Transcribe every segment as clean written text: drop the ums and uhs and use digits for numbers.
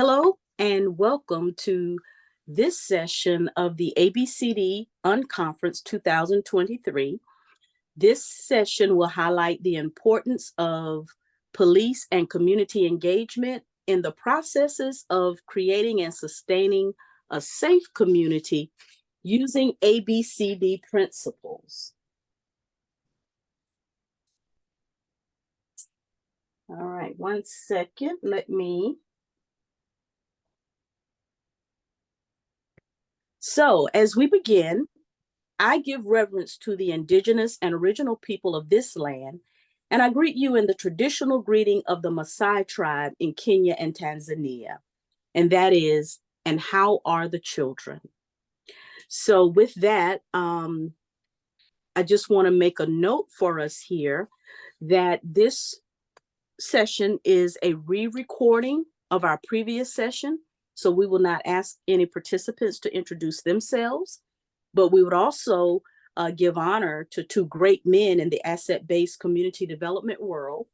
Hello and welcome to this session of the ABCD Unconference 2023. This session will highlight the importance of police and community engagement in the processes of creating and sustaining a safe community using ABCD principles. All right, one second, So as we begin, I give reverence to the indigenous and original people of this land, and I greet you in the traditional greeting of the Maasai tribe in Kenya and Tanzania, and that is, and how are the children? So with that, I just want to make a note for us here that this session is a re-recording of our previous session. So we will not ask any participants to introduce themselves, but we would also give honor to two great men in the asset-based community development world,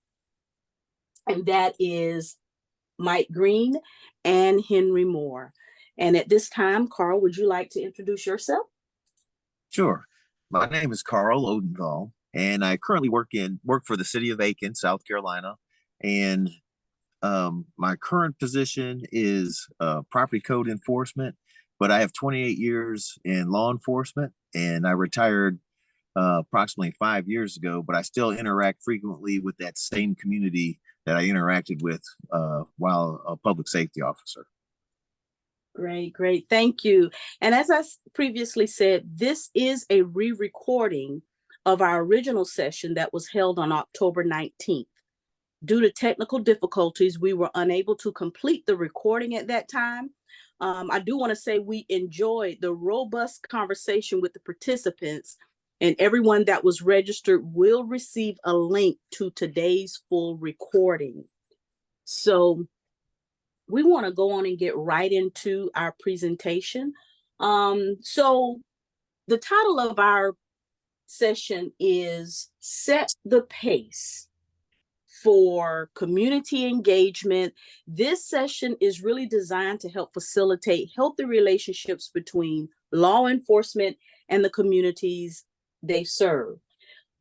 and that is Mike Green and Henry Moore. And at this time, Karl, would you like to introduce yourself? Sure. My name is Karl Odenthal, and I currently work for the city of Aiken, South Carolina. And my current position is property code enforcement, but I have 28 years in law enforcement, and I retired approximately 5 years ago, but I still interact frequently with that same community that I interacted with while a public safety officer. Great. Thank you. And as I previously said, this is a re-recording of our original session that was held on October 19th. Due to technical difficulties, we were unable to complete the recording at that time. I do want to say we enjoyed the robust conversation with the participants, and everyone that was registered will receive a link to today's full recording. So we want to go on and get right into our presentation. So the title of our session is Set the Pace for Community Engagement. This session is really designed to help facilitate healthy relationships between law enforcement and the communities they serve.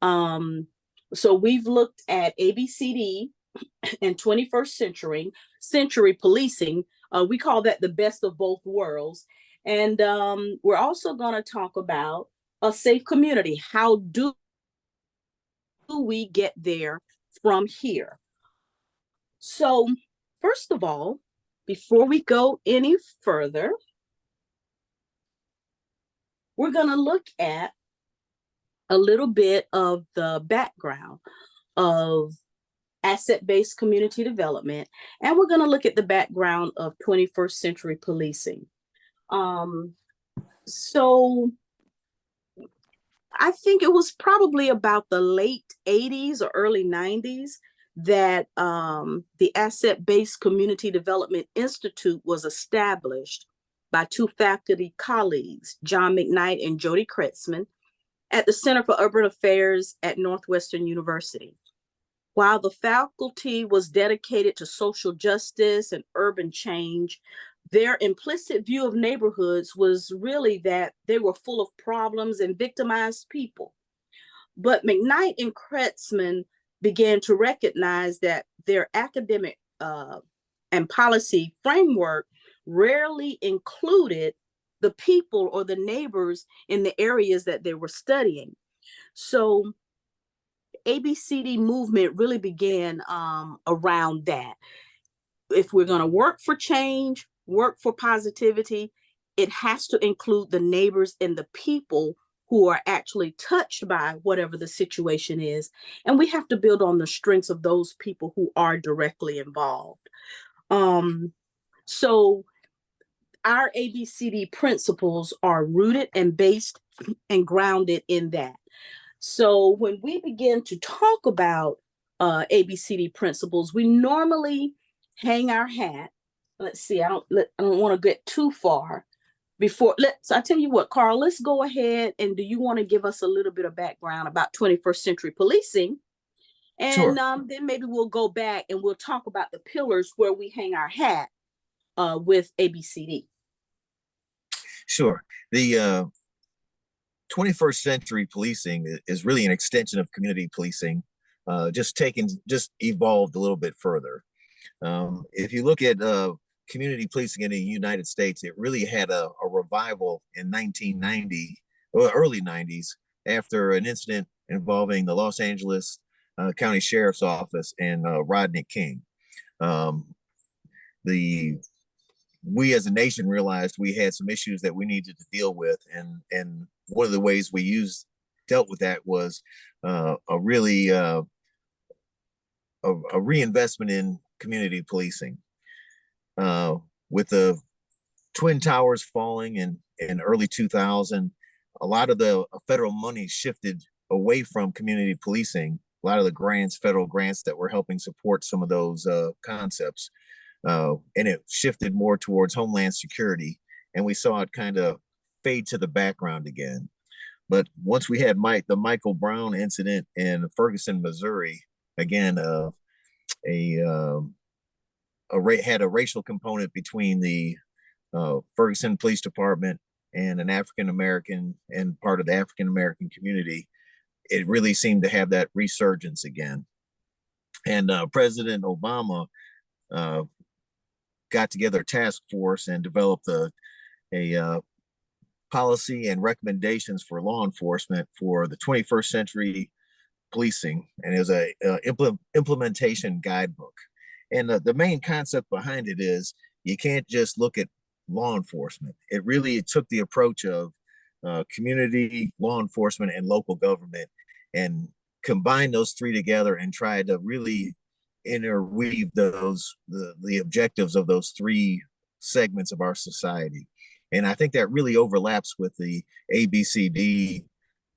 So we've looked at ABCD and 21st century policing. We call that the best of both worlds. And we're also going to talk about a safe community. How do we get there from here? So first of all, before we go any further, we're going to look at a little bit of the background of asset-based community development, and we're going to look at the background of 21st century policing. So I think it was probably about the late 80s or early 90s that the Asset-Based Community Development Institute was established by two faculty colleagues, John McKnight and Jody Kretzman, at the Center for Urban Affairs at Northwestern University. While the faculty was dedicated to social justice and urban change, their implicit view of neighborhoods was really that they were full of problems and victimized people. But McKnight and Kretzman began to recognize that their academic and policy framework rarely included the people or the neighbors in the areas that they were studying. So ABCD movement really began around that. If we're going to work for change, work for positivity, it has to include the neighbors and the people who are actually touched by whatever the situation is. And we have to build on the strengths of those people who are directly involved. So our ABCD principles are rooted and based and grounded in that. So when we begin to talk about ABCD principles, we normally hang our hat. Let's see, I don't want to get too far before. I tell you what, Karl, let's go ahead. And do you want to give us a little bit of background about 21st century policing? And Sure. Then maybe we'll go back and we'll talk about the pillars where we hang our hat with ABCD? Sure. The 21st century policing is really an extension of community policing, just evolved a little bit further. If you look at community policing in the United States, it really had a revival in 1990 or early 90s after an incident involving the Los Angeles County Sheriff's Office and Rodney King. The we as a nation realized we had some issues that we needed to deal with, and one of the ways we dealt with that was a reinvestment in community policing. With the Twin Towers falling in early 2000, a lot of the federal money shifted away from community policing. A lot of the federal grants that were helping support some of those concepts. And it shifted more towards Homeland Security, and we saw it kind of fade to the background again. But once we had the Michael Brown incident in Ferguson, Missouri, again, had a racial component between the Ferguson Police Department and an African American and part of the African American community. It really seemed to have that resurgence again. And President Obama got together a task force and developed a policy and recommendations for law enforcement for the 21st century policing, and it was a implementation guidebook. And the main concept behind it is you can't just look at law enforcement. It took the approach of community, law enforcement, and local government, and combine those three together and try to really interweave the objectives of those three segments of our society. And I think that really overlaps with the ABCD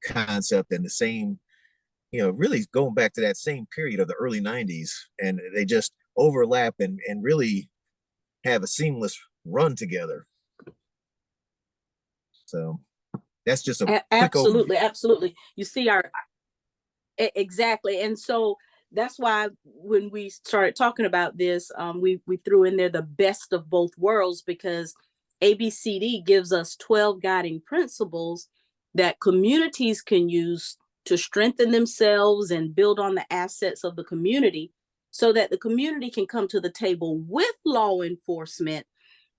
concept and the same, really going back to that same period of the early 90s, and they just overlap and really have a seamless run together. So that's just a absolutely, absolutely. You see exactly. And so that's why when we started talking about this, we threw in there the best of both worlds, because ABCD gives us 12 guiding principles that communities can use to strengthen themselves and build on the assets of the community, so that the community can come to the table with law enforcement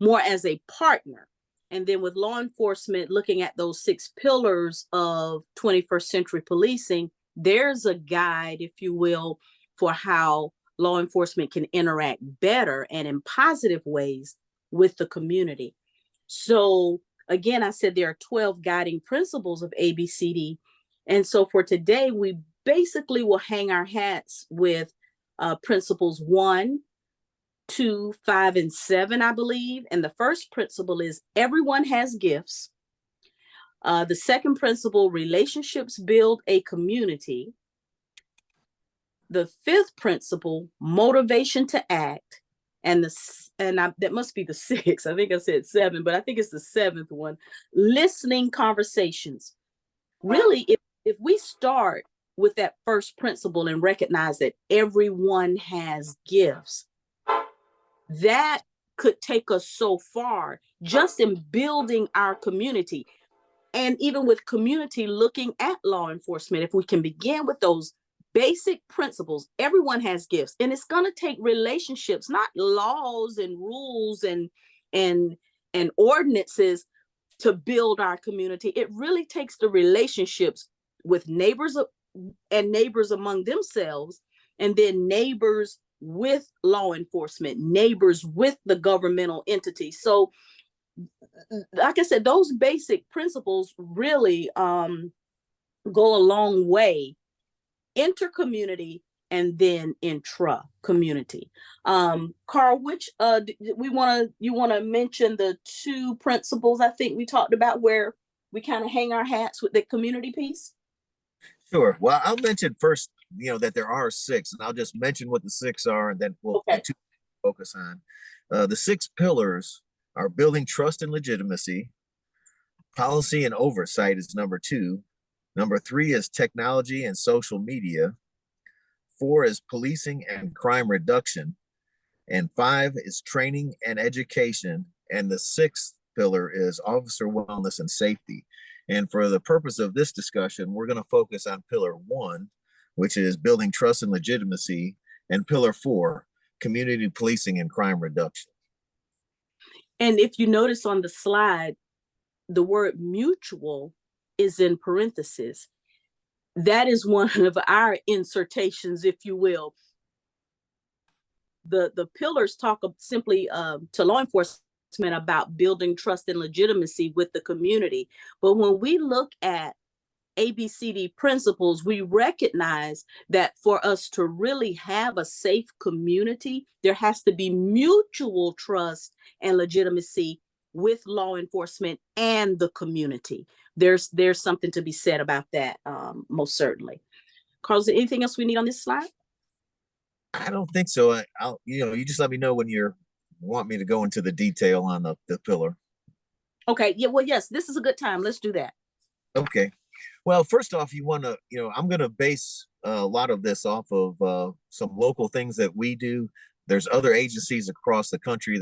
more as a partner. And then with law enforcement looking at those 6 pillars of 21st century policing, there's a guide, if you will, for how law enforcement can interact better and in positive ways with the community. So again, I said there are 12 guiding principles of ABCD. And so for today, we basically will hang our hats with principles 1, 2, 5, and 7, I believe. And the first principle is everyone has gifts. The second principle, relationships build a community. The 5th principle, motivation to act. And that must be the 6th. I think I said 7, but I think it's the 7th one. Listening conversations. Really, if we start with that first principle and recognize that everyone has gifts, that could take us so far just in building our community. And even with community looking at law enforcement, if we can begin with those basic principles, everyone has gifts, and it's going to take relationships, not laws and rules and ordinances to build our community. It really takes the relationships with neighbors and neighbors among themselves, and then neighbors with law enforcement, neighbors with the governmental entity. So like I said, those basic principles really go a long way, inter-community and then intra-community. Karl, which you want to mention the 2 principles I think we talked about where we kind of hang our hats with the community piece? Sure. Well, I'll mention first, that there are 6, and I'll just mention what the 6 are, and then we'll focus on. The 6 pillars are building trust and legitimacy. Policy and oversight is number 2. Number 3 is technology and social media. 4 is policing and crime reduction. And 5 is training and education. And the 6th pillar is officer wellness and safety. And for the purpose of this discussion, we're going to focus on pillar 1, which is building trust and legitimacy, and pillar 4, community policing and crime reduction. And if you notice on the slide, the word mutual is in parentheses. That is one of our insertions, if you will. The pillars talk simply to law enforcement about building trust and legitimacy with the community. But when we look at ABCD principles, we recognize that for us to really have a safe community, there has to be mutual trust and legitimacy with law enforcement and the community. There's something to be said about that, most certainly. Karl, is there anything else we need on this slide? I don't think so. I'll, you just let me know when you want me to go into the detail on the pillar. Okay. Yeah. Well, yes, this is a good time. Let's do that. Okay. Well, first off, you want to, I'm going to base a lot of this off of some local things that we do. There's other agencies across the country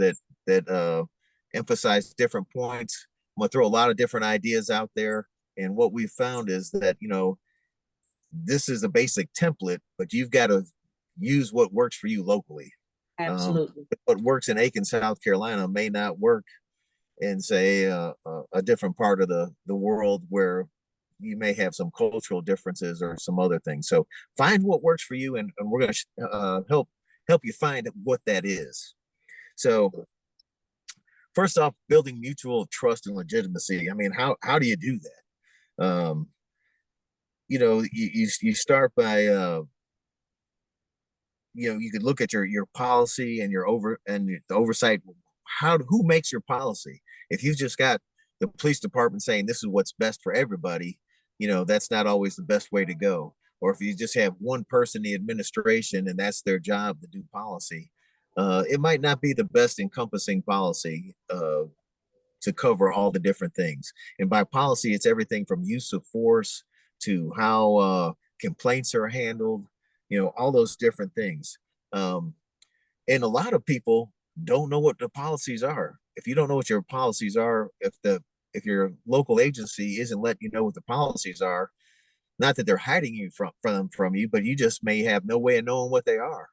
that emphasize different points. I'm going to throw a lot of different ideas out there. And what we've found is that, this is a basic template, but you've got to use what works for you locally. Absolutely. What works in Aiken, South Carolina may not work in, say, a different part of the world where you may have some cultural differences or some other things. So find what works for you, and we're going to help you find what that is. So first off, building mutual trust and legitimacy. I mean, how do you do that? You start by you could look at your policy and the oversight. Who makes your policy? If you've just got the police department saying this is what's best for everybody, that's not always the best way to go. Or if you just have one person in the administration and that's their job to do policy, it might not be the best encompassing policy to cover all the different things. And by policy, it's everything from use of force to how complaints are handled, all those different things. And a lot of people don't know what the policies are. If you don't know what your policies are, if your local agency isn't letting you know what the policies are, not that they're hiding you from you, but you just may have no way of knowing what they are.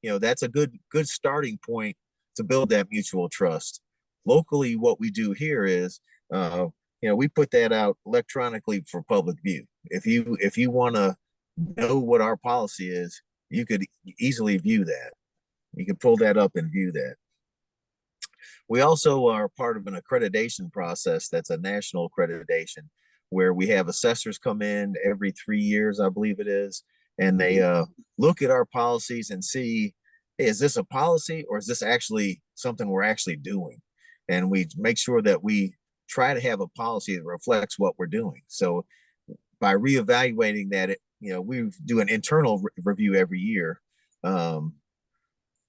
That's a good starting point to build that mutual trust. Locally, what we do here is, we put that out electronically for public view. If you want to know what our policy is, you could easily view that. You can pull that up and view that. We also are part of an accreditation process that's a national accreditation where we have assessors come in every 3 years, I believe it is, and they look at our policies and see, hey, is this a policy or is this actually something we're actually doing? And we make sure that we try to have a policy that reflects what we're doing. So by reevaluating that, we do an internal review every year.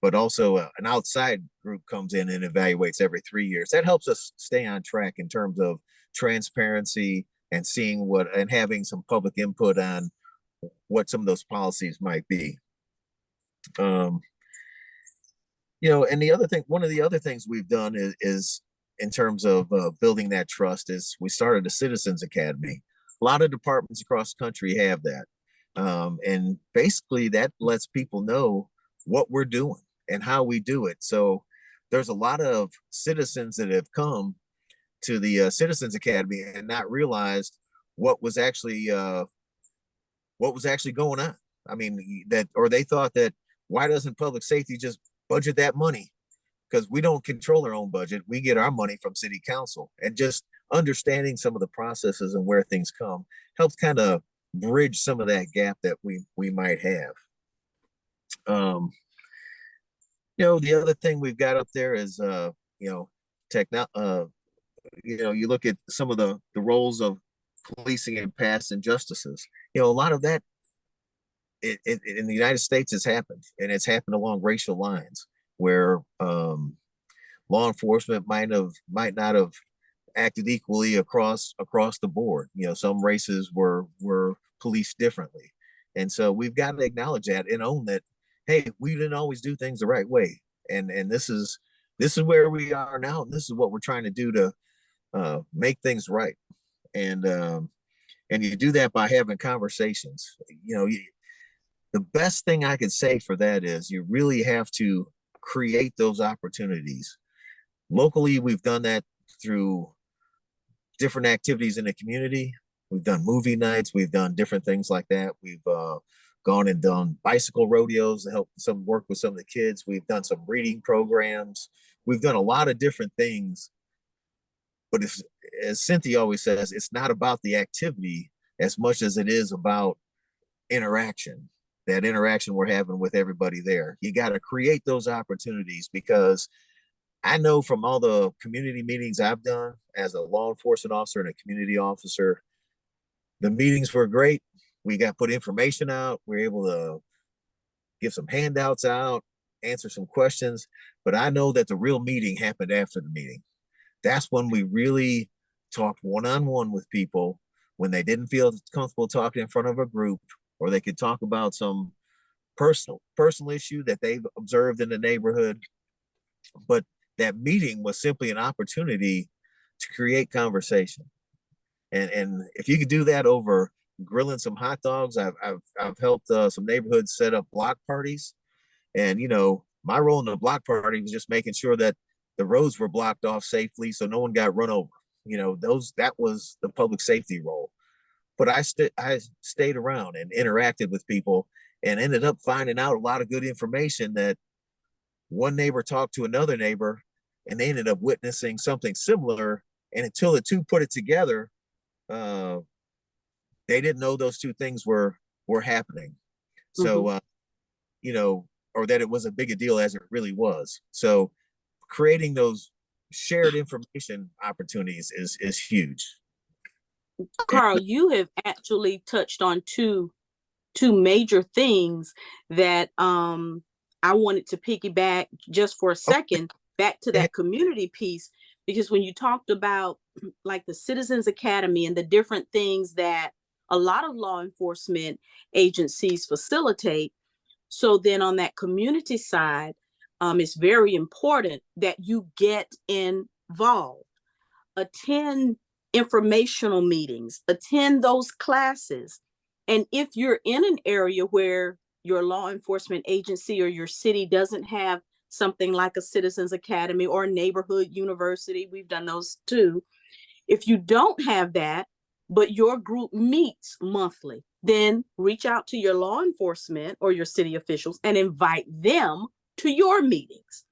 But also an outside group comes in and evaluates every 3 years. That helps us stay on track in terms of transparency and seeing and having some public input on what some of those policies might be. And the other thing, one of the other things we've done is in terms of building that trust is we started a Citizens Academy. A lot of departments across the country have that. And basically that lets people know what we're doing and how we do it. So there's a lot of citizens that have come to the Citizens Academy and not realized what was actually going on. I mean, they thought that, why doesn't public safety just budget that money? Because we don't control our own budget. We get our money from city council. And just understanding some of the processes and where things come helps kind of bridge some of that gap that we might have. The other thing we've got up there is you look at some of the roles of policing and past injustices. A lot of that in the United States has happened, and it's happened along racial lines where law enforcement might not have acted equally across the board. Some races were policed differently, and so we've got to acknowledge that and own that. Hey, we didn't always do things the right way, and this is where we are now. And this is what we're trying to do to make things right. And and you do that by having conversations. The best thing I could say for that is you really have to create those opportunities. Locally, we've done that through different activities in the community. We've done movie nights. We've done different things like that. We've gone and done bicycle rodeos to help some work with some of the kids. We've done some reading programs. We've done a lot of different things. But as Cynthia always says, it's not about the activity as much as it is about interaction. That interaction we're having with everybody there. You got to create those opportunities, because I know from all the community meetings I've done as a law enforcement officer and a community officer, the meetings were great. We got put information out. We were able to give some handouts out, answer some questions. But I know that the real meeting happened after the meeting. That's when we really talked one-on-one with people, when they didn't feel comfortable talking in front of a group, or they could talk about some personal issue that they've observed in the neighborhood. But that meeting was simply an opportunity to create conversation. And if you could do that over grilling some hot dogs, I've helped some neighborhoods set up block parties. And my role in the block party was just making sure that the roads were blocked off safely so no one got run over. That was the public safety role. But I stayed around and interacted with people, and ended up finding out a lot of good information that one neighbor talked to another neighbor, and they ended up witnessing something similar. And until the two put it together, they didn't know those two things were happening. So, or that it was a big a deal as it really was. So creating those shared information opportunities is huge. Karl, you have actually touched on two major things that I wanted to piggyback just for a second back to that community piece, because when you talked about like the Citizens Academy and the different things that a lot of law enforcement agencies facilitate. So then on that community side, it's very important that you get involved, attend informational meetings, attend those classes. And if you're in an area where your law enforcement agency or your city doesn't have something like a Citizens Academy or a neighborhood university, we've done those too. If you don't have that, but your group meets monthly, then reach out to your law enforcement or your city officials and invite them to your meetings.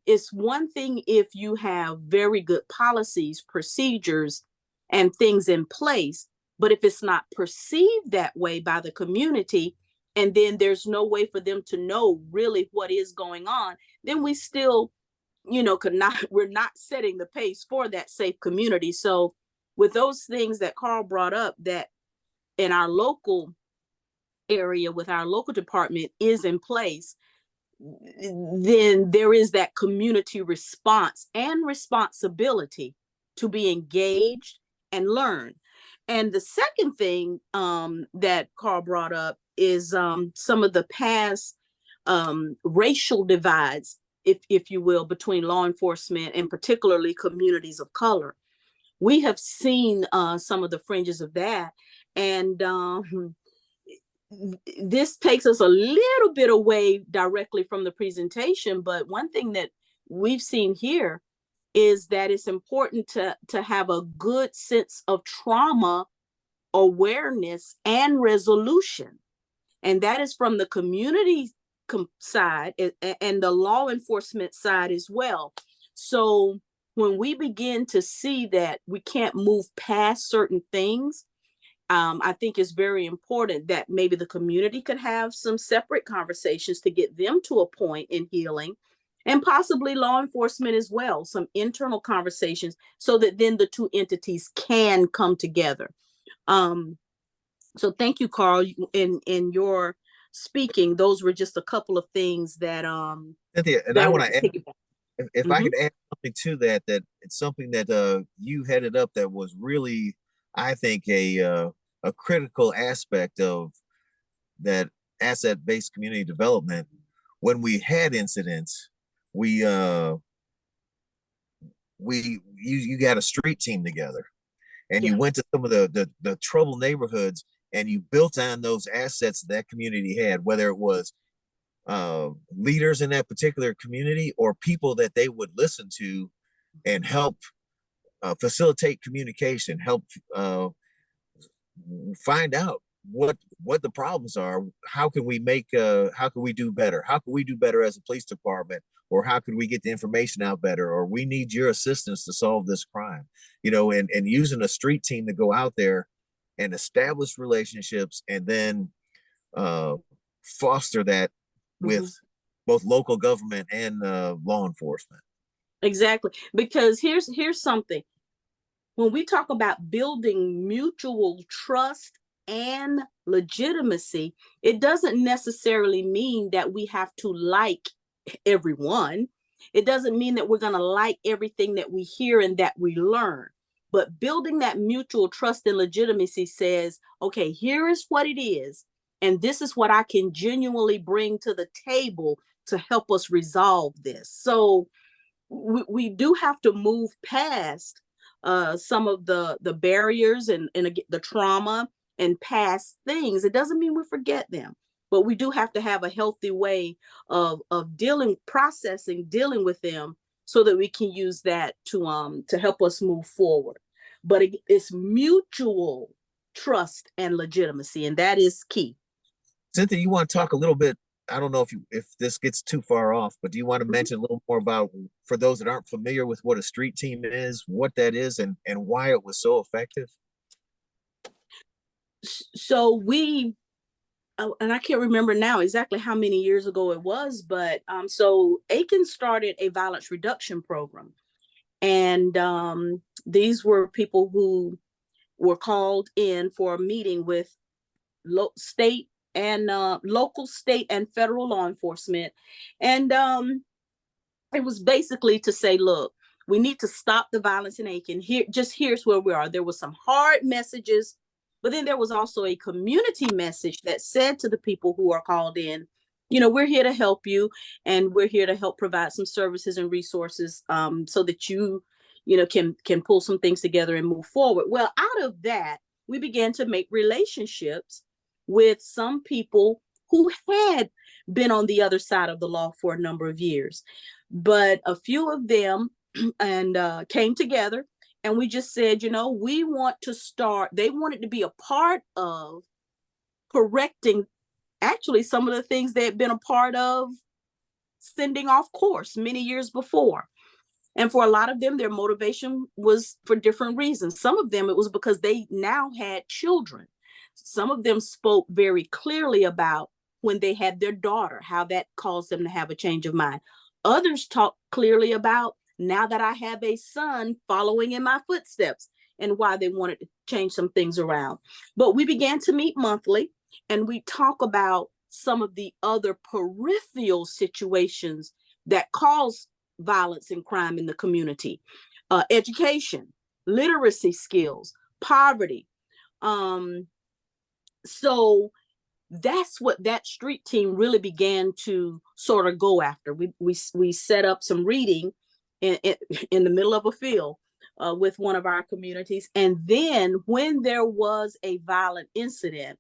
It's one thing if you have very good policies, procedures, and things in place, but if it's not perceived that way by the community, and then there's no way for them to know really what is going on, then we still, we're not setting the pace for that safe community. So with those things that Karl brought up, that in our local area with our local department is in place, then there is that community response and responsibility to be engaged and learn. And the second thing that Karl brought up is some of the past racial divides, if you will, between law enforcement and particularly communities of color. We have seen some of the fringes of that. And this takes us a little bit away directly from the presentation, but one thing that we've seen here is that it's important to have a good sense of trauma awareness and resolution. And that is from the community side and the law enforcement side as well. So when we begin to see that we can't move past certain things, I think it's very important that maybe the community could have some separate conversations to get them to a point in healing, and possibly law enforcement as well, some internal conversations, so that then the two entities can come together. So thank you, Karl. In your speaking, those were just a couple of things that Cynthia, and that I want to add, if I Mhm. could add something to that, that it's something that you headed up that was really, I think, a critical aspect of that asset-based community development when we had incidents, we you got a street team together, and Yeah. you went to some of the troubled neighborhoods, and you built on those assets that community had, whether it was leaders in that particular community or people that they would listen to and help facilitate communication, help find out what the problems are. How can we make how can we do better? How can we do better as a police department? Or how could we get the information out better? Or we need your assistance to solve this crime. You know, and using a street team to go out there and establish relationships, and then uh, foster that with Mhm. both local government and law enforcement. Exactly. Because here's something. When we talk about building mutual trust and legitimacy, it doesn't necessarily mean that we have to like everyone. It doesn't mean that we're going to like everything that we hear and that we learn. But building that mutual trust and legitimacy says, okay, here is what it is. And this is what I can genuinely bring to the table to help us resolve this. So we do have to move past some of the barriers and the trauma and past things. It doesn't mean we forget them, but we do have to have a healthy way of dealing with them, so that we can use that to help us move forward. But it's mutual trust and legitimacy, and that is key. Cynthia, you want to talk a little bit? I don't know if this gets too far off, but do you want to Mhm. mention a little more about, for those that aren't familiar with what a street team is, what that is, and why it was so effective? So we and I can't remember now exactly how many years ago it was, but so Aiken started a violence reduction program, and these were people who were called in for a meeting with state and local, state, and federal law enforcement, and it was basically to say, look, we need to stop the violence in Aiken. Here's where we are. There was some hard messages, but then there was also a community message that said to the people who are called in, we're here to help you, and we're here to help provide some services and resources, so that can pull some things together and move forward. Well, out of that, we began to make relationships with some people who had been on the other side of the law for a number of years. But a few of them and came together, and we just said, we want to start. They wanted to be a part of correcting actually some of the things they had been a part of sending off course many years before. And for a lot of them, their motivation was for different reasons. Some of them, it was because they now had children. Some of them spoke very clearly about when they had their daughter, how that caused them to have a change of mind. Others talked clearly about now that I have a son following in my footsteps, and why they wanted to change some things around. But we began to meet monthly, and we talk about some of the other peripheral situations that cause violence and crime in the community: education, literacy skills, poverty. Um, so that's what that street team really began to sort of go after. We set up some reading in the middle of a field with one of our communities, and then when there was a violent incident,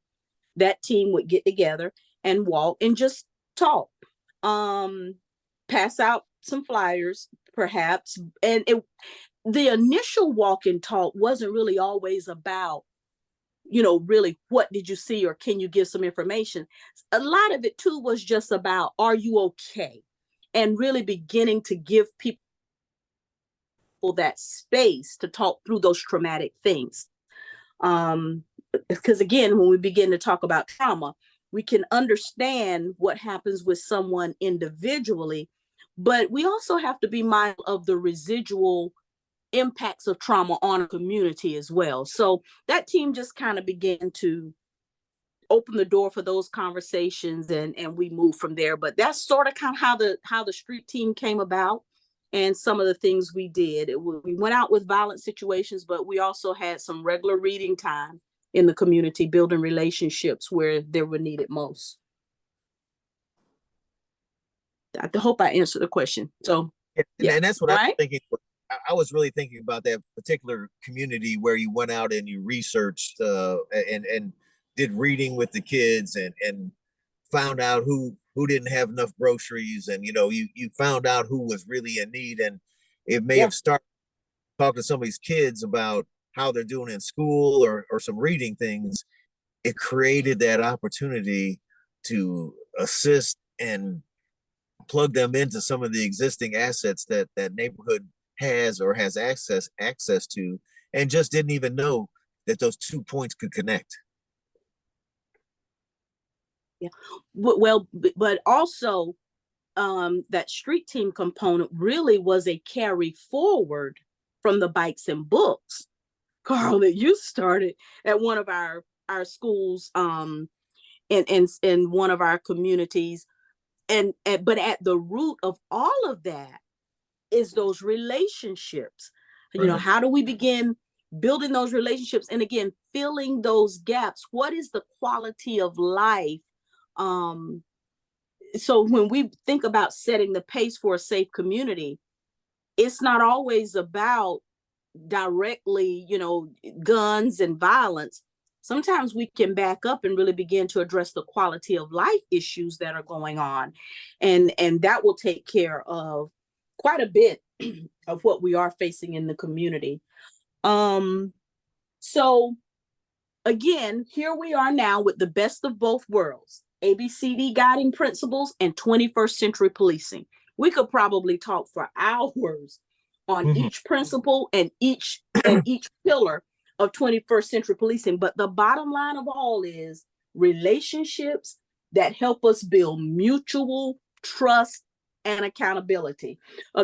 that team would get together and walk and just talk, um, pass out some flyers, perhaps. And the initial walk and talk wasn't really always about, really what did you see or can you give some information. A lot of it too was just about, are you okay? And really beginning to give people that space to talk through those traumatic things. Um, because again, when we begin to talk about trauma, we can understand what happens with someone individually, but we also have to be mindful of the residual impacts of trauma on a community as well. So that team just kind of began to open the door for those conversations, and we moved from there. But that's sort of kind of how the street team came about, and some of the things we did. We went out with violent situations, but we also had some regular reading time in the community, building relationships where they were needed most. I hope I answered the question. So yeah, And that's what all I was right. thinking. I was really thinking about that particular community where you went out and you researched and did reading with the kids and found out who didn't have enough groceries, and you found out who was really in need, and it may Yeah. have started talking to some of these kids about how they're doing in school or some reading things. It created that opportunity to assist and plug them into some of the existing assets that that neighborhood has or has access to, and just didn't even know that those 2 points could connect. Yeah. Well, but also that street team component really was a carry forward from the bikes and books, Karl, that you started at one of our schools, in one of our communities, and but at the root of all of that is those relationships. Right. How do we begin building those relationships, and again filling those gaps? What is the quality of life? um so when we think about setting the pace for a safe community, it's not always about directly, guns and violence. Sometimes we can back up and really begin to address the quality of life issues that are going on. And that will take care of quite a bit of what we are facing in the community. So again, here we are now with the best of both worlds: ABCD guiding principles and 21st century policing. We could probably talk for hours on Mhm. each principle and each pillar of 21st century policing. But the bottom line of all is relationships that help us build mutual trust and accountability.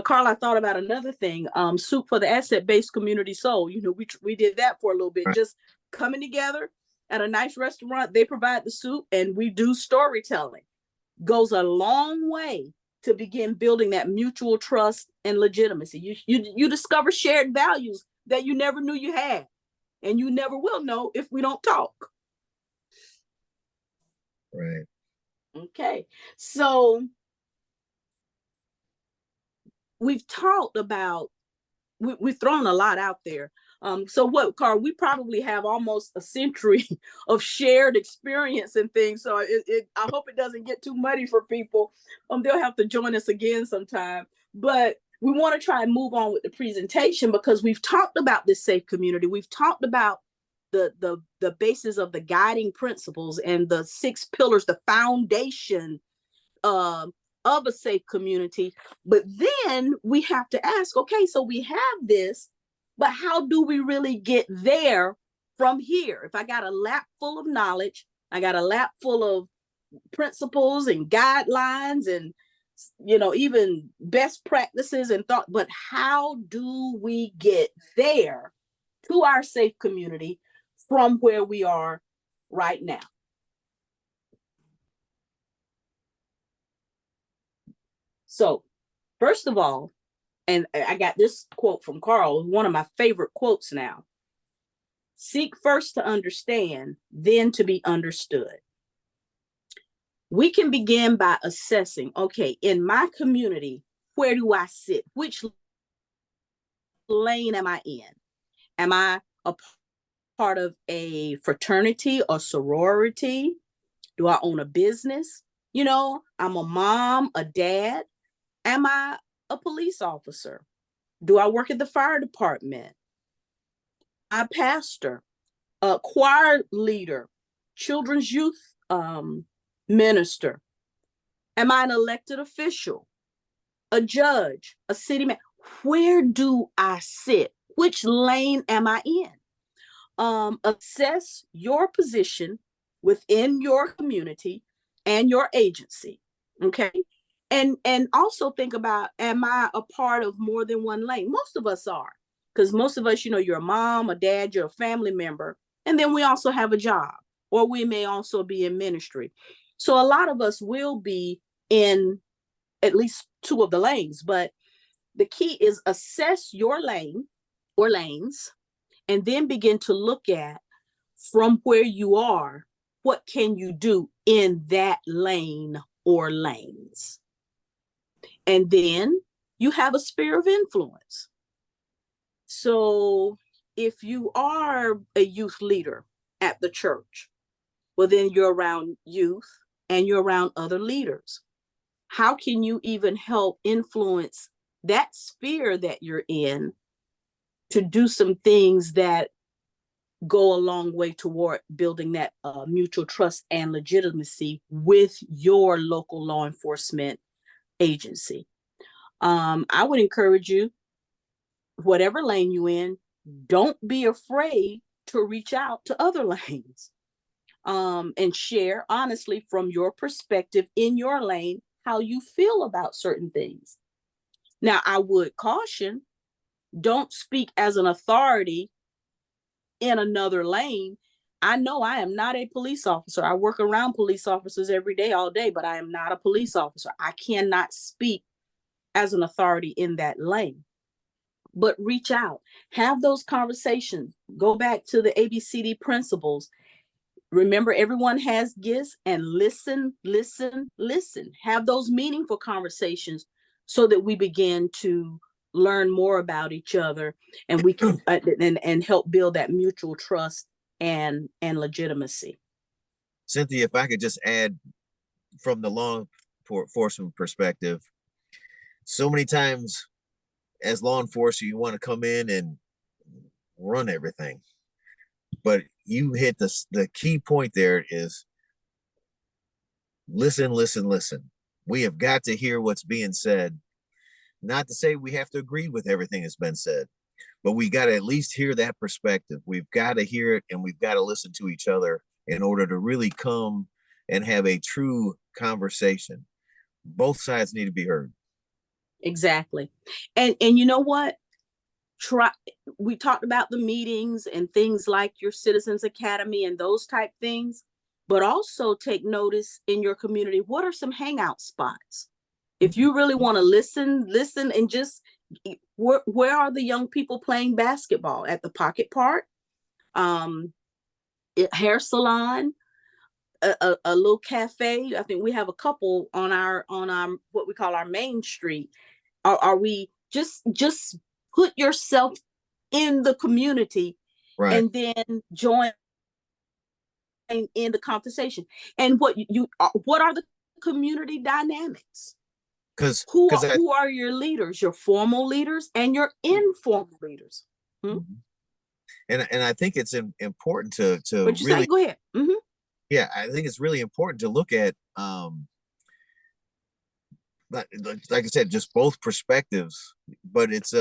Karl, I thought about another thing. Soup for the asset-based community soul. We did that for a little bit, Right. just coming together at a nice restaurant. They provide the soup and we do storytelling. Goes a long way to begin building that mutual trust and legitimacy. You discover shared values that you never knew you had, and you never will know if we don't talk. Right. Okay, so we've talked about, we've thrown a lot out there. So what, Karl? We probably have almost a century of shared experience and things. So I hope it doesn't get too muddy for people. They'll have to join us again sometime. But we want to try and move on with the presentation because we've talked about this safe community. We've talked about the basis of the guiding principles and the 6 pillars, the foundation um, of a safe community. But then we have to ask, okay, so we have this, but how do we really get there from here? If I got a lap full of knowledge, I got a lap full of principles and guidelines and even best practices and thought, but how do we get there to our safe community from where we are right now? So first of all, and I got this quote from Karl, one of my favorite quotes now: seek first to understand, then to be understood. We can begin by assessing, okay, in my community, where do I sit? Which lane am I in? Am I a part of a fraternity or sorority? Do I own a business? I'm a mom, a dad. Am I a police officer? Do I work at the fire department? I pastor, a choir leader, children's youth minister. Am I an elected official, a judge, a city man? Where do I sit? Which lane am I in? Assess your position within your community and your agency. Okay. And also think about, am I a part of more than one lane? Most of us are, because most of us, you're a mom, a dad, you're a family member, and then we also have a job, or we may also be in ministry. So a lot of us will be in at least 2 of the lanes, but the key is assess your lane or lanes, and then begin to look at, from where you are, what can you do in that lane or lanes? And then you have a sphere of influence. So if you are a youth leader at the church, well, then you're around youth and you're around other leaders. How can you even help influence that sphere that you're in to do some things that go a long way toward building that mutual trust and legitimacy with your local law enforcement agency? I would encourage you, whatever lane you in, don't be afraid to reach out to other lanes, and share honestly from your perspective in your lane how you feel about certain things. Now, I would caution, don't speak as an authority in another lane. I know I am not a police officer. I work around police officers every day, all day, but I am not a police officer. I cannot speak as an authority in that lane. But reach out, have those conversations, go back to the ABCD principles. Remember, everyone has gifts, and listen, listen, listen. Have those meaningful conversations so that we begin to learn more about each other, and we can and help build that mutual trust and legitimacy. Cynthia, if I could just add from the law enforcement perspective, so many times as law enforcement, you want to come in and run everything. But you hit the key point there is listen, listen, listen. We have got to hear what's being said. Not to say we have to agree with everything that's been said, but we got to at least hear that perspective. We've got to hear it, and we've got to listen to each other in order to really come and have a true conversation. Both sides need to be heard. Exactly. And you know what? We talked about the meetings and things like your Citizens Academy and those type things, but also take notice in your community. What are some hangout spots? If you really want to listen, and just where are the young people playing basketball? At the Pocket Park, hair salon, a little cafe. I think we have a couple on our what we call our main street. Are we just put yourself in the community, Right. and then join in the conversation? And what are the community dynamics? Because who are your leaders, your formal leaders and your informal leaders? And I think it's important to What you really say? Go ahead. Yeah, I think it's really important to look at like I said, just both perspectives, but it's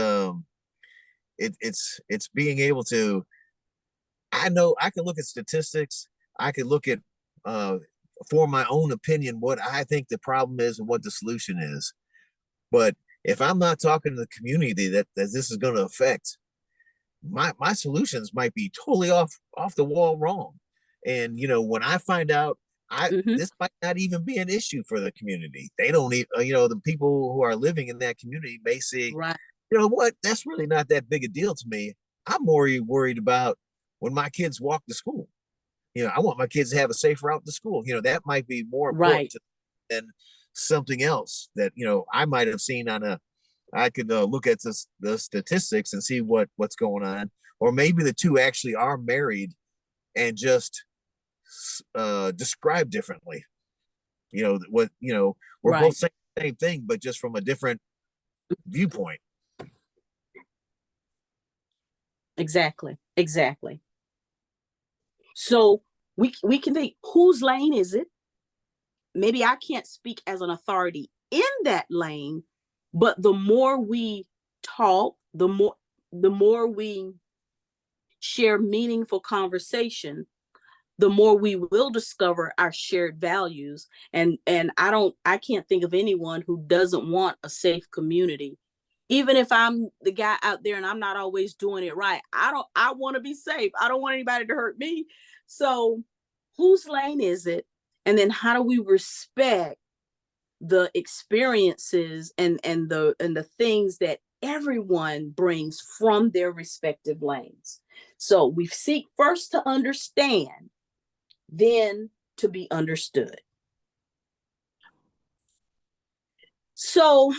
being able to, I know I can look at statistics, I can look at for my own opinion what I think the problem is and what the solution is. But if I'm not talking to the community that this is going to affect, my solutions might be totally off the wall wrong. And when I find out this might not even be an issue for the community, they don't need, the people who are living in that community may say, Right. you know what, that's really not that big a deal to me. I'm more worried about when my kids walk to school. I want my kids to have a safe route to school. That might be more important than something else that I might have seen I could look at the statistics and see what's going on, or maybe the two actually are married and just described differently. We're both saying the same thing, but just from a different viewpoint. Exactly. So we can think, whose lane is it? Maybe I can't speak as an authority in that lane, but the more we talk, the more we share meaningful conversation, the more we will discover our shared values. And I can't think of anyone who doesn't want a safe community. Even if I'm the guy out there and I'm not always doing it right, I want to be safe. I don't want anybody to hurt me. So whose lane is it? And then how do we respect the experiences and the things that everyone brings from their respective lanes? So we seek first to understand, then to be understood. So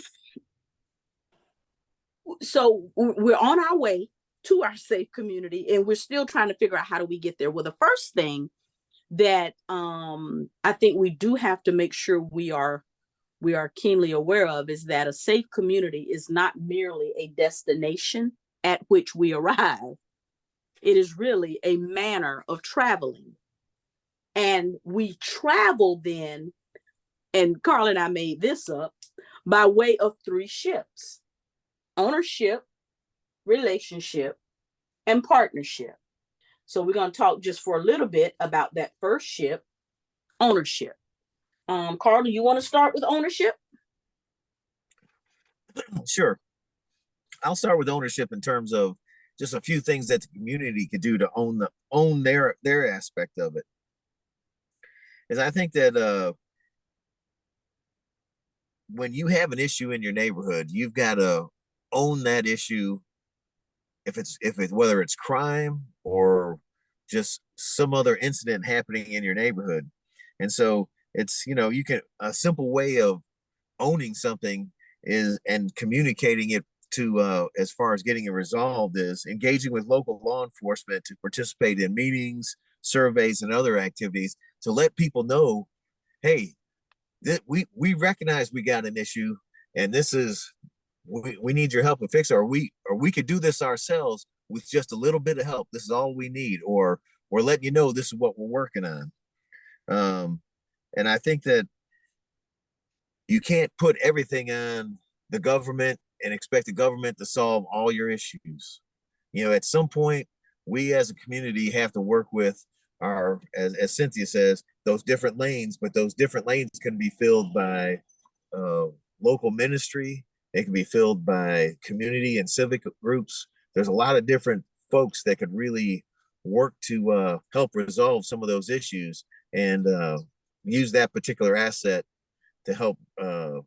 So we're on our way to our safe community, and we're still trying to figure out how do we get there. Well, the first thing that I think we do have to make sure we are keenly aware of is that a safe community is not merely a destination at which we arrive. It is really a manner of traveling. And we travel then, and Karl and I made this up, by way of three ships: ownership, relationship, and partnership. So we're going to talk just for a little bit about that first ship, ownership. Karl, do you want to start with ownership? Sure. I'll start with ownership in terms of just a few things that the community could do to own their aspect of it. Is I think that when you have an issue in your neighborhood, you've got to own that issue. If it's whether it's crime or just some other incident happening in your neighborhood, and so it's you can a simple way of owning something is and communicating it to as far as getting it resolved is engaging with local law enforcement to participate in meetings, surveys, and other activities to let people know, hey, we recognize we got an issue, and this is we need your help to fix it, or we could do this ourselves with just a little bit of help. This is all we need, or we're letting you know this is what we're working on. And I think that you can't put everything on the government and expect the government to solve all your issues. At some point, we as a community have to work with our, as Cynthia says, those different lanes, but those different lanes can be filled by local ministry. They can be filled by community and civic groups. There's a lot of different folks that could really work to help resolve some of those issues and use that particular asset to help to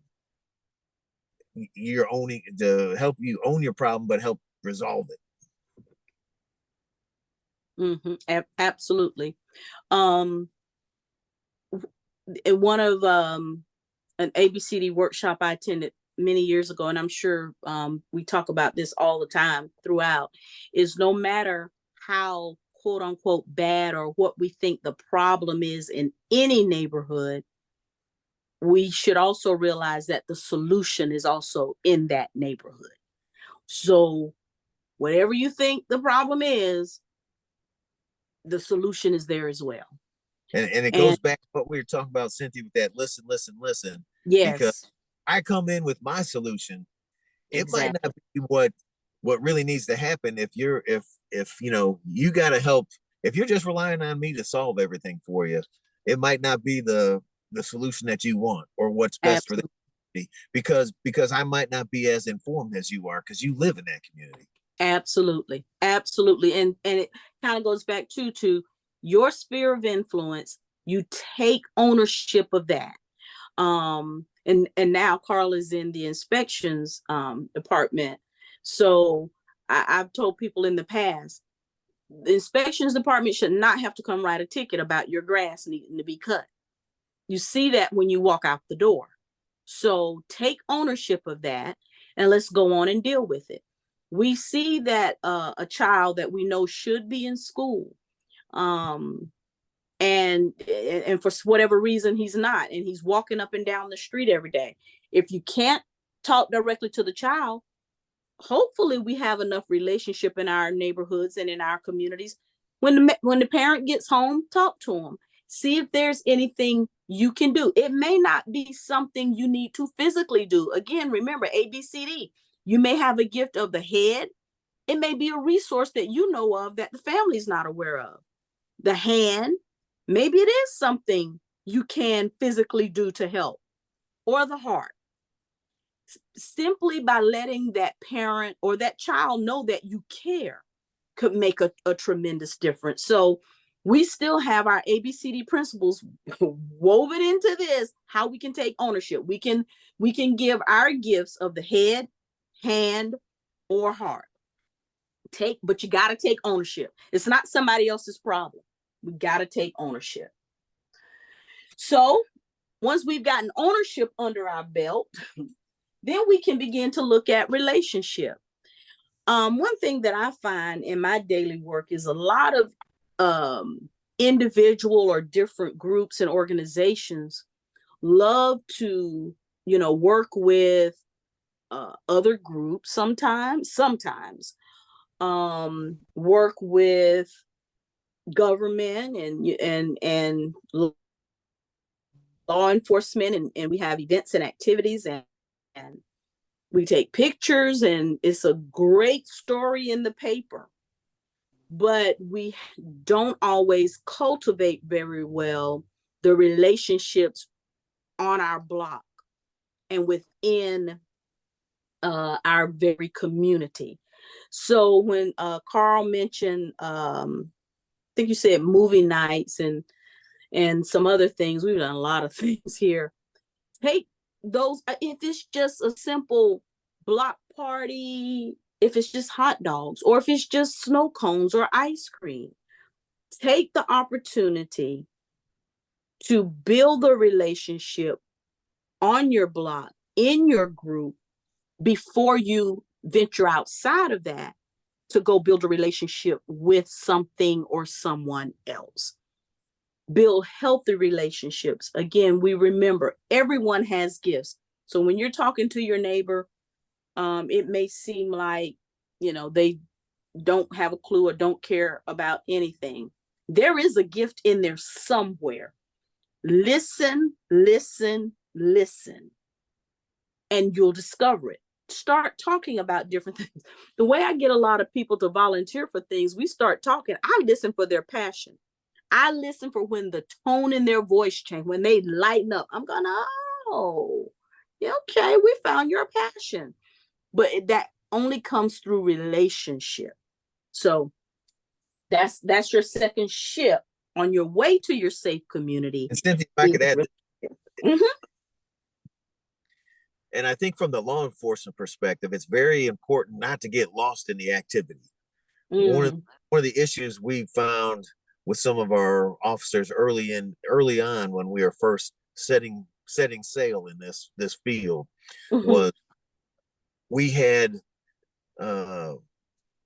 help you own your problem, but help resolve it. Absolutely. In one of an ABCD workshop I attended many years ago, and I'm sure we talk about this all the time throughout, is no matter how quote unquote bad or what we think the problem is in any neighborhood, we should also realize that the solution is also in that neighborhood. So whatever you think the problem is, the solution is there as well. And it goes back to what we were talking about, Cynthia, with that listen, because Yes, I come in with my solution. It might exactly. not be what really needs to happen if you got to help. If you're just relying on me to solve everything for you, it might not be the solution that you want or what's best for the Absolutely. community, because I might not be as informed as you are because you live in that community. Absolutely. Absolutely. And it kind of goes back to your sphere of influence. You take ownership of that. And now Karl is in the inspections department. So I've told people in the past, the inspections department should not have to come write a ticket about your grass needing to be cut. You see that when you walk out the door. So take ownership of that and let's go on and deal with it. We see that a child that we know should be in school, um, and for whatever reason he's not, and he's walking up and down the street every day. If you can't talk directly to the child, hopefully we have enough relationship in our neighborhoods and in our communities. When the parent gets home, talk to them, see if there's anything you can do. It may not be something you need to physically do. Again, remember ABCD. You may have a gift of the head. It may be a resource that you know of that the family's not aware of. The hand, maybe it is something you can physically do to help, or the heart. Simply by letting that parent or that child know that you care could make a tremendous difference. So we still have our ABCD principles woven into this, how we can take ownership. We can give our gifts of the head, hand, or heart. But you got to take ownership. It's not somebody else's problem. We got to take ownership. So once we've gotten ownership under our belt, then we can begin to look at relationship. One thing that I find in my daily work is a lot of individual or different groups and organizations love to, work with other groups sometimes work with government and law enforcement, and we have events and activities, and we take pictures, and it's a great story in the paper, but we don't always cultivate very well the relationships on our block and within our very community. So when Karl mentioned, I think you said movie nights and some other things, we've done a lot of things here. Take those, if it's just a simple block party, if it's just hot dogs, or if it's just snow cones or ice cream, take the opportunity to build a relationship on your block, in your group, before you venture outside of that to go build a relationship with something or someone else. Build healthy relationships. Again, we remember everyone has gifts. So when you're talking to your neighbor, it may seem like, they don't have a clue or don't care about anything. There is a gift in there somewhere. Listen, listen, listen, and you'll discover it. Start talking about different things. The way I get a lot of people to volunteer for things, we start talking. I listen for their passion. I listen for when the tone in their voice change, when they lighten up. I'm going, oh, yeah, okay, we found your passion. But that only comes through relationship. So that's your second ship on your way to your safe community. And Cynthia, if I could add, mm-hmm. And I think from the law enforcement perspective, it's very important not to get lost in the activity. One of the issues we found with some of our officers early on when we were first setting sail in this field was we had an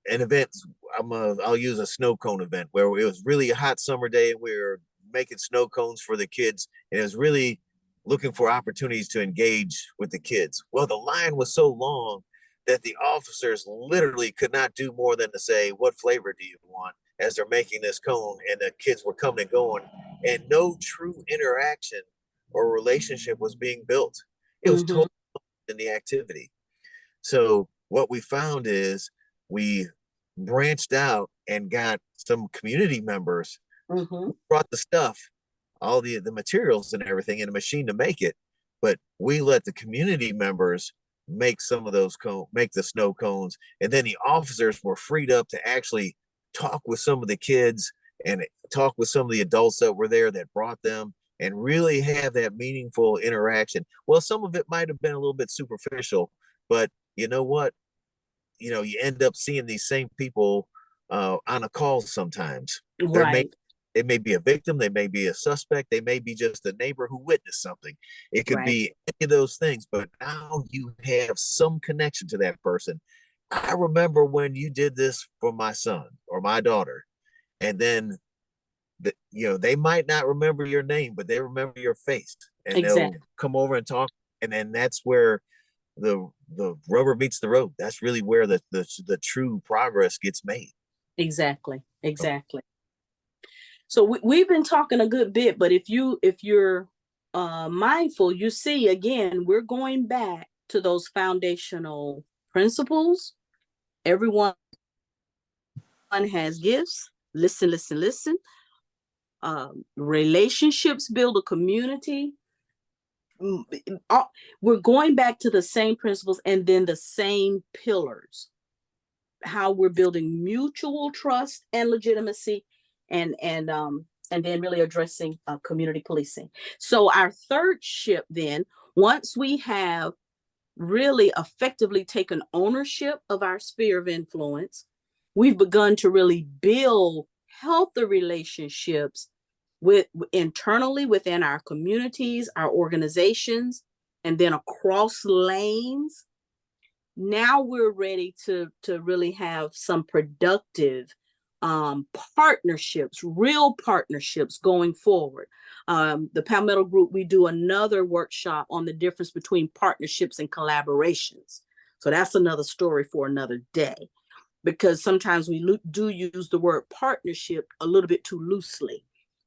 event. I'll use a snow cone event where it was really a hot summer day and we were making snow cones for the kids, and it was really looking for opportunities to engage with the kids. Well, the line was so long that the officers literally could not do more than to say, "What flavor do you want?" as they're making this cone, and the kids were coming and going, and no true interaction or relationship was being built. It was totally in the activity. So what we found is we branched out and got some community members who brought the stuff, all the materials and everything in a machine to make it, but we let the community members make some of those make the snow cones, and then the officers were freed up to actually talk with some of the kids and talk with some of the adults that were there that brought them, and really have that meaningful interaction. Well, some of it might have been a little bit superficial, but you know what, you end up seeing these same people on a call sometimes. Right. They may be a victim, they may be a suspect, they may be just a neighbor who witnessed something. It could be any of those things, but now you have some connection to that person. I remember when you did this for my son or my daughter, and then they might not remember your name, but they remember your face, and they'll come over and talk, and then that's where the rubber meets the road. That's really where the true progress gets made. Exactly. So we've been talking a good bit, but if you're mindful, you see, again, we're going back to those foundational principles. Everyone has gifts. Listen, listen, listen. Relationships build a community. We're going back to the same principles and then the same pillars. How we're building mutual trust and legitimacy, and then really addressing community policing. So our third ship, then, once we have really effectively taken ownership of our sphere of influence, we've begun to really build healthy relationships internally within our communities, our organizations, and then across lanes. now we're ready to really have some productive partnerships, real partnerships going forward. The Palmetto Group, we do another workshop on the difference between partnerships and collaborations. So that's another story for another day, because sometimes we do use the word partnership a little bit too loosely.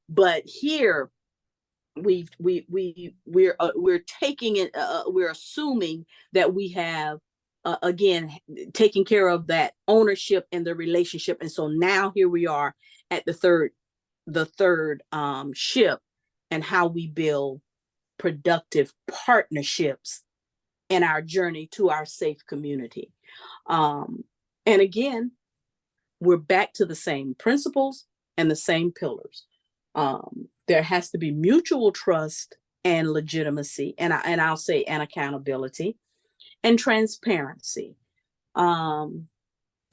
But here we're taking it, we're assuming that we have again taking care of that ownership and the relationship. And so now here we are at the third ship, and how we build productive partnerships in our journey to our safe community. And again, we're back to the same principles and the same pillars. There has to be mutual trust and legitimacy, and I'll say and accountability and transparency, and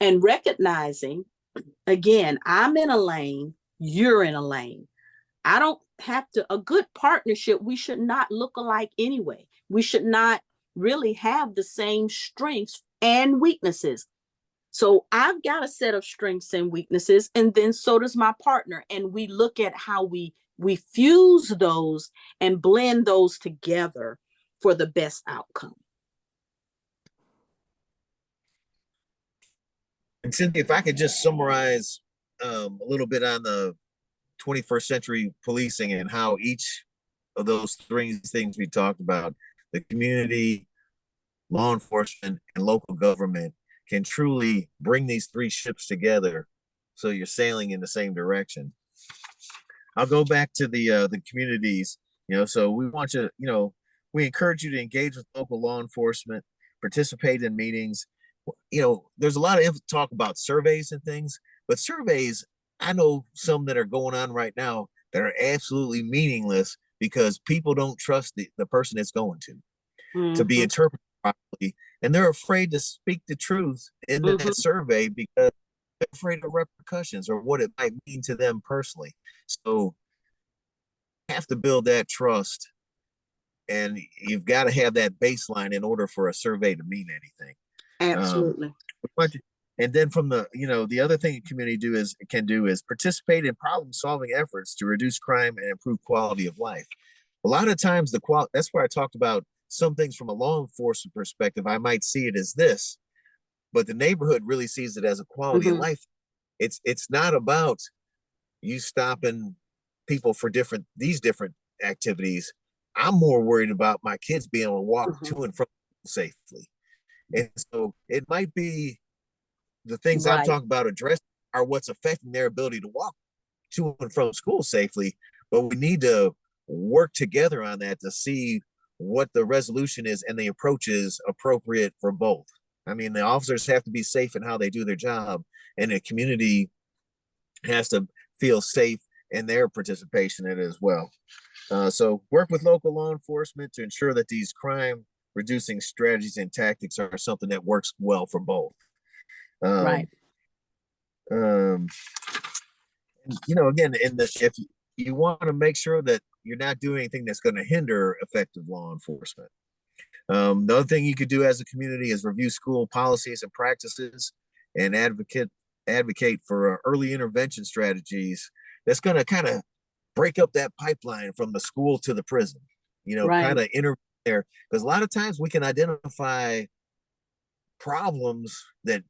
recognizing, again, I'm in a lane, you're in a lane. I don't have to. A good partnership, we should not look alike anyway. We should not really have the same strengths and weaknesses. So I've got a set of strengths and weaknesses, and then so does my partner. And we look at how we fuse those and blend those together for the best outcome. And Cynthia, if I could just summarize a little bit on the 21st century policing and how each of those three things we talked about, the community, law enforcement, and local government, can truly bring these three ships together so you're sailing in the same direction. I'll go back to the communities, so we want you, we encourage you to engage with local law enforcement, participate in meetings. There's a lot of talk about surveys and things, but surveys, I know some that are going on right now that are absolutely meaningless because people don't trust the person it's going to be interpreted properly. And they're afraid to speak the truth in that survey because they're afraid of repercussions or what it might mean to them personally. So you have to build that trust, and you've got to have that baseline in order for a survey to mean anything. Absolutely. And then from the other thing a community can do is participate in problem solving efforts to reduce crime and improve quality of life. A lot of times that's where I talked about some things from a law enforcement perspective. I might see it as this, but the neighborhood really sees it as a quality of life. It's not about you stopping people for these different activities. I'm more worried about my kids being able to walk to and from safely. And so it might be the things I'm talking about addressing are what's affecting their ability to walk to and from school safely. But we need to work together on that to see what the resolution is and the approach is appropriate for both. I mean, the officers have to be safe in how they do their job, and the community has to feel safe in their participation in it as well. So work with local law enforcement to ensure that these crime reducing strategies and tactics are something that works well for both. Right. Again, if you want to make sure that you're not doing anything that's going to hinder effective law enforcement. The other thing you could do as a community is review school policies and practices and advocate for early intervention strategies that's going to kind of break up that pipeline from the school to the prison, kind of intervene there. Because a lot of times we can identify problems that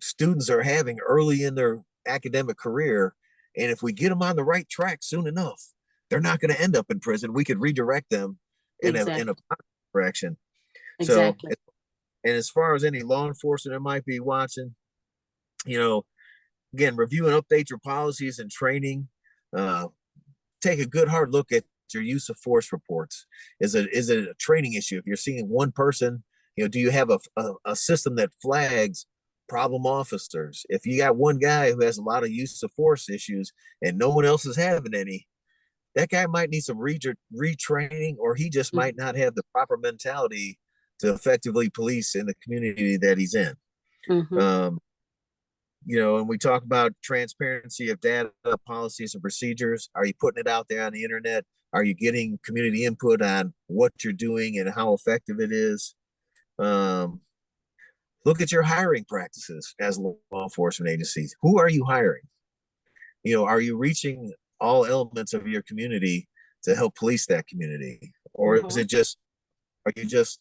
students are having early in their academic career. And if we get them on the right track soon enough, they're not going to end up in prison. We could redirect them in a direction. Exactly. So, and as far as any law enforcement that might be watching, again, review and update your policies and training. Take a good hard look at your use of force reports. Is it a training issue? If you're seeing one person, do you have a system that flags problem officers? If you got one guy who has a lot of use of force issues and no one else is having any, that guy might need some retraining, or he just might not have the proper mentality to effectively police in the community that he's in. And we talk about transparency of data, policies, and procedures. Are you putting it out there on the internet? Are you getting community input on what you're doing and how effective it is? Look at your hiring practices as law enforcement agencies. Who are you hiring? Are you reaching all elements of your community to help police that community? Or is it just, are you just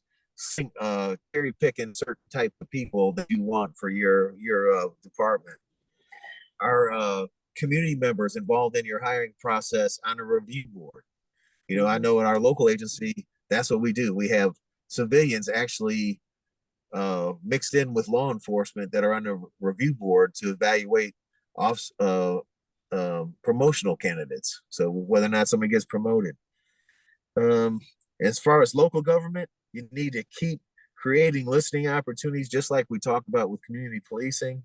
cherry picking certain type of people that you want for your department? Are community members involved in your hiring process on a review board? I know in our local agency, that's what we do. We have civilians actually mixed in with law enforcement that are on the review board to evaluate off promotional candidates. So whether or not somebody gets promoted. As far as local government, you need to keep creating listening opportunities, just like we talked about with community policing.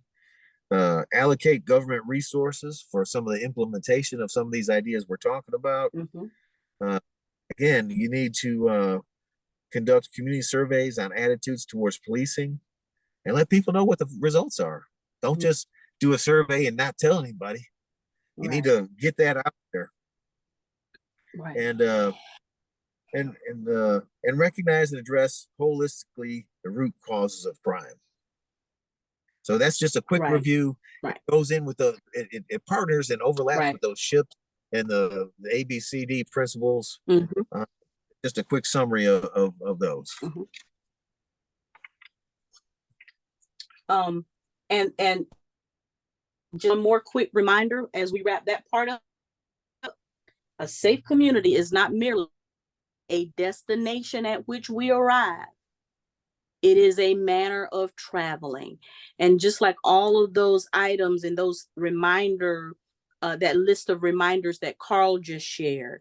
Allocate government resources for some of the implementation of some of these ideas we're talking about. Again, you need to conduct community surveys on attitudes towards policing and let people know what the results are. Don't just do a survey and not tell anybody. You need to get that out there. And recognize and address holistically the root causes of crime. So that's just a quick review. It goes in with it partners and overlaps with those SHIP and the ABCD principles. Just a quick summary of those. And just a more quick reminder as we wrap that part up. A safe community is not merely a destination at which we arrive. It is a manner of traveling. And just like all of those items and those that list of reminders that Karl just shared,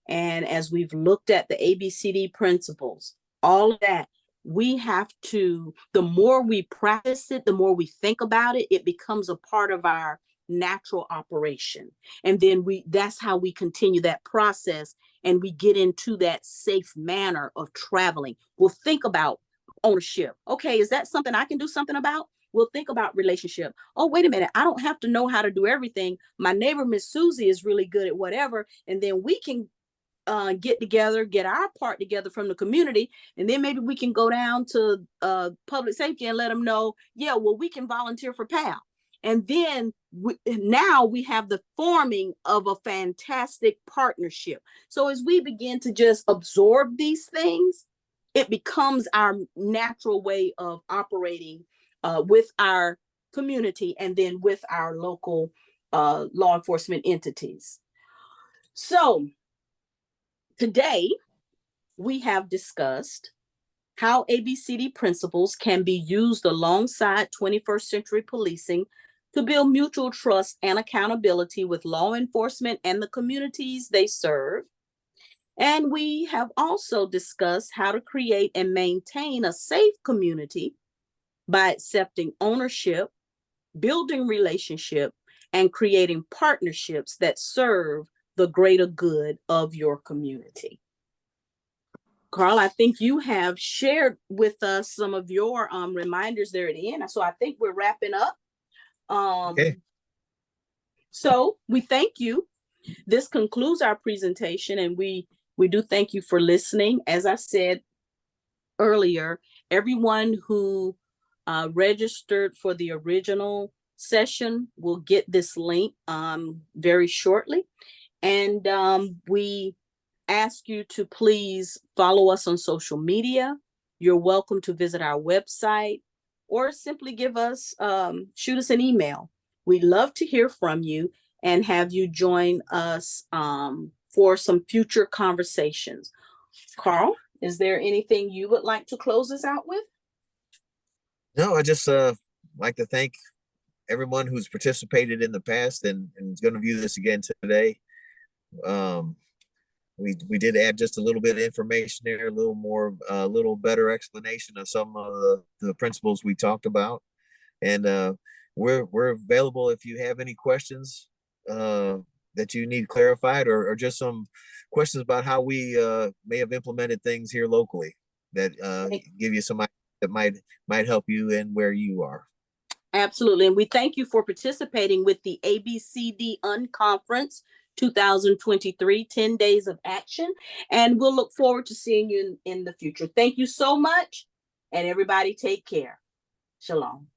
and as we've looked at the ABCD principles, all of that, we have to, the more we practice it, the more we think about it, it becomes a part of our natural operation. And then that's how we continue that process and we get into that safe manner of traveling. We'll think about ownership. Okay, is that something I can do something about? We'll think about relationship. Oh, wait a minute. I don't have to know how to do everything. My neighbor, Miss Susie, is really good at whatever. And then we can get together, get our part together from the community. And then maybe we can go down to public safety and let them know, yeah, well, we can volunteer for PAL. And then now we have the forming of a fantastic partnership. So as we begin to just absorb these things, it becomes our natural way of operating with our community and then with our local law enforcement entities. So today, we have discussed how ABCD principles can be used alongside 21st century policing to build mutual trust and accountability with law enforcement and the communities they serve. And we have also discussed how to create and maintain a safe community by accepting ownership, building relationship, and creating partnerships that serve the greater good of your community. Karl, I think you have shared with us some of your reminders there at the end. So I think we're wrapping up. Okay. So we thank you. This concludes our presentation, and we do thank you for listening. As I said earlier, everyone who registered for the original session will get this link very shortly. And we ask you to please follow us on social media. You're welcome to visit our website or simply give us, shoot us an email. We'd love to hear from you and have you join us for some future conversations. Karl, is there anything you would like to close us out with? No, I just like to thank everyone who's participated in the past and is going to view this again today. We did add just a little bit of information there, a little more, a little better explanation of some of the principles we talked about. And we're available if you have any questions that you need clarified or just some questions about how we may have implemented things here locally that give you some that might help you in where you are. Absolutely. And we thank you for participating with the ABCD Unconference 2023, 10 Days of Action. And we'll look forward to seeing you in the future. Thank you so much. And everybody take care. Shalom.